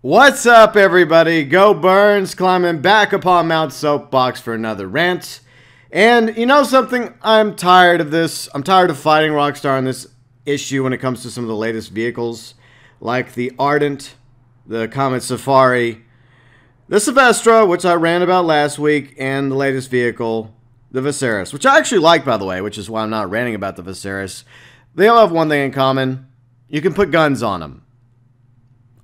What's up, everybody? GeauxBurns climbing back upon Mount Soapbox for another rant. And you know something? I'm tired of this. I'm tired of fighting Rockstar on this issue when it comes to some of the latest vehicles, like the Ardent, the Comet Safari, the Silvestra, which I ran about last week, and the latest vehicle, the Viserys, which I actually like, by the way, which is why I'm not ranting about the Viserys. They all have one thing in common. You can put guns on them.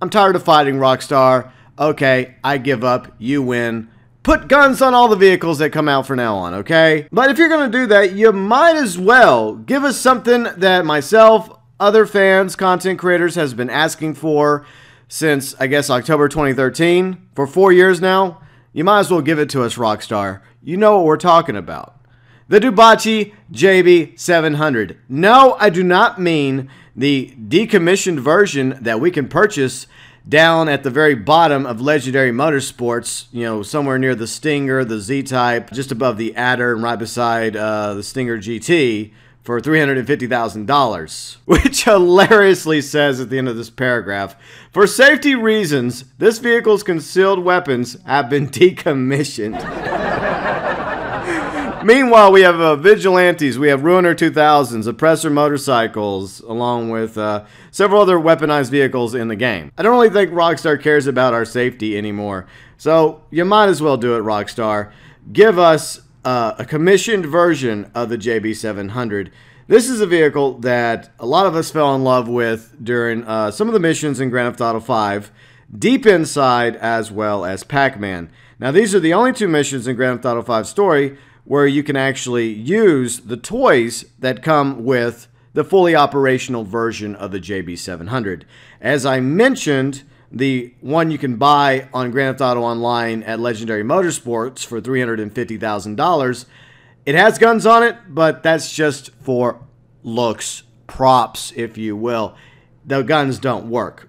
I'm tired of fighting Rockstar. Okay, I give up. You win. Put guns on all the vehicles that come out from now on, okay? But if you're going to do that, you might as well give us something that myself, other fans, content creators has been asking for since, I guess, October 2013. For 4 years now. You might as well give it to us, Rockstar. You know what we're talking about. The Dubachi JB700. No, I do not mean the decommissioned version that we can purchase down at the very bottom of Legendary Motorsports, you know, somewhere near the Stinger, the Z-Type, just above the Adder and right beside the Stinger GT for $350,000, which hilariously says at the end of this paragraph, for safety reasons, this vehicle's concealed weapons have been decommissioned. Meanwhile, we have Vigilantes, we have Ruiner 2000s, Oppressor motorcycles, along with several other weaponized vehicles in the game. I don't really think Rockstar cares about our safety anymore, so you might as well do it, Rockstar. Give us a commissioned version of the JB700. This is a vehicle that a lot of us fell in love with during some of the missions in Grand Theft Auto 5, Deep Inside, as well as Pac-Man. Now, these are the only two missions in Grand Theft Auto 5 story where you can actually use the toys that come with the fully operational version of the JB700. As I mentioned, the one you can buy on Grand Theft Auto Online at Legendary Motorsports for $350,000, it has guns on it, but that's just for looks, props, if you will. The guns don't work.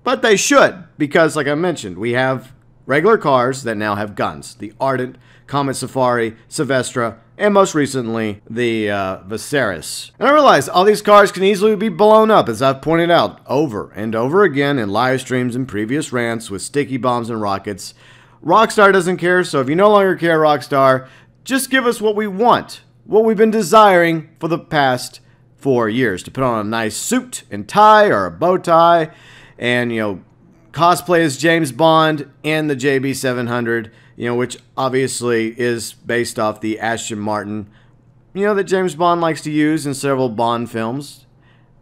But they should, because like I mentioned, we have regular cars that now have guns. The Ardent, Comet Safari, Silvestra, and most recently, the Viserys. And I realize all these cars can easily be blown up, as I've pointed out over and over again in live streams and previous rants with sticky bombs and rockets. Rockstar doesn't care, so if you no longer care, Rockstar, just give us what we want, what we've been desiring for the past 4 years, to put on a nice suit and tie or a bow tie and, you know, cosplay as James Bond and the JB700, you know, which obviously is based off the Aston Martin, you know, that James Bond likes to use in several Bond films.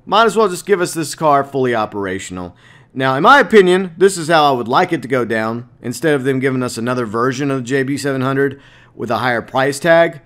Might as well just give us this car fully operational. Now, in my opinion, this is how I would like it to go down. Instead of them giving us another version of the JB700 with a higher price tag,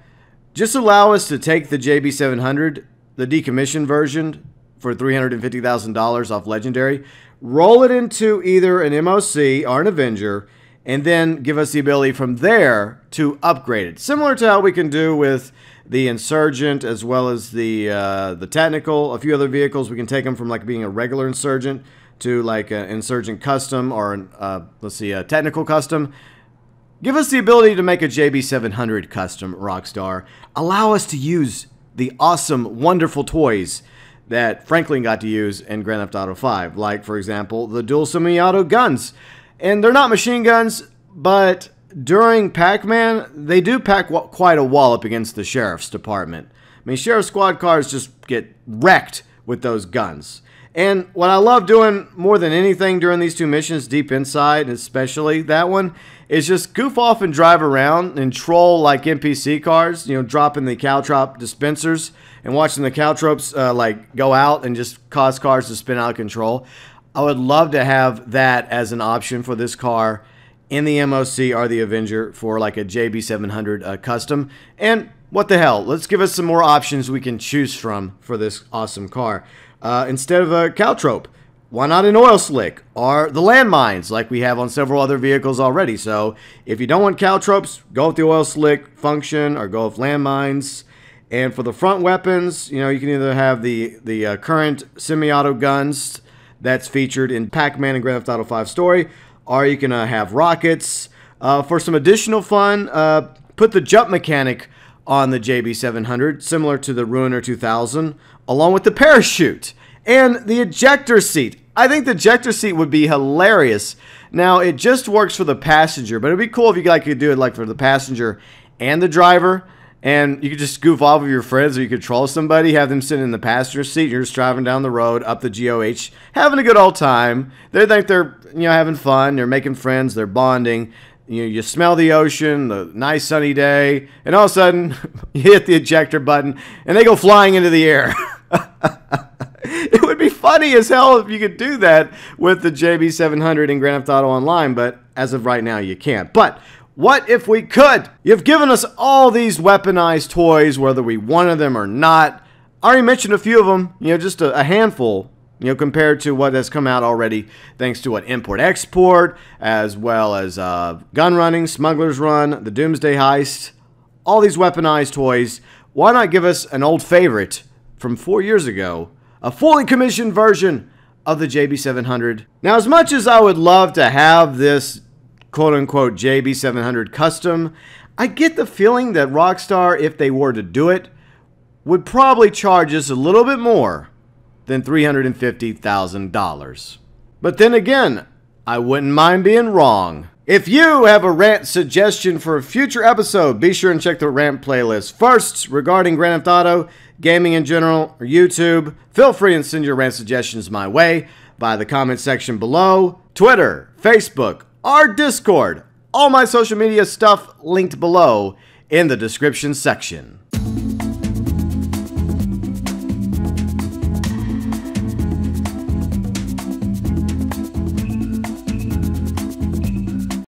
just allow us to take the JB700, the decommissioned version, for $350,000 off Legendary, roll it into either an MOC or an Avenger, and then give us the ability from there to upgrade it. Similar to how we can do with the Insurgent as well as the Technical. A few other vehicles, we can take them from like being a regular Insurgent to like an Insurgent Custom or a Technical Custom. Give us the ability to make a JB700 Custom, Rockstar. Allow us to use the awesome, wonderful toys that Franklin got to use in Grand Theft Auto 5, like, for example, the dual semi-auto guns. And they're not machine guns, but during Pac-Man, they do pack quite a wallop against the Sheriff's Department. I mean, Sheriff Squad cars just get wrecked with those guns. And what I love doing more than anything during these two missions, Deep Inside, especially that one, is just goof off and drive around and troll like NPC cars, you know, dropping the caltrop dispensers and watching the caltrops like go out and just cause cars to spin out of control. I would love to have that as an option for this car in the MOC or the Avenger for like a JB700 custom. And what the hell, let's give us some more options we can choose from for this awesome car. Instead of a caltrope, why not an oil slick or the landmines like we have on several other vehicles already? So if you don't want caltropes, go with the oil slick function or go with landmines. And for the front weapons, you know, you can either have the current semi-auto guns that's featured in Pac-Man and Grand Theft Auto 5 story, or you can have rockets. For some additional fun, put the jump mechanic on the JB700, similar to the Ruiner 2000, along with the parachute and the ejector seat. I think the ejector seat would be hilarious. Now, it just works for the passenger, but it'd be cool if you could do it like for the passenger and the driver, and you could just goof off with your friends, or you could troll somebody, have them sit in the passenger seat, you're just driving down the road up the GOH, having a good old time. They think they're, having fun, they're making friends, they're bonding. You smell the ocean, the nice sunny day, and all of a sudden, you hit the ejector button, and they go flying into the air. It would be funny as hell if you could do that with the JB700 in Grand Theft Auto Online, but as of right now, you can't. But what if we could? You've given us all these weaponized toys, whether we wanted them or not. I already mentioned a few of them, just a handful, compared to what has come out already, thanks to import-export, as well as gun running, Smuggler's Run, the Doomsday Heist, all these weaponized toys. Why not give us an old favorite from 4 years ago, a fully commissioned version of the JB700? Now, as much as I would love to have this quote-unquote JB700 custom, I get the feeling that Rockstar, if they were to do it, would probably charge us a little bit more than $350,000. But then again, I wouldn't mind being wrong. If you have a rant suggestion for a future episode, be sure and check the rant playlist. First, regarding Grand Theft Auto, gaming in general, or YouTube, feel free and send your rant suggestions my way by the comment section below. Twitter, Facebook, our Discord, all my social media stuff linked below in the description section.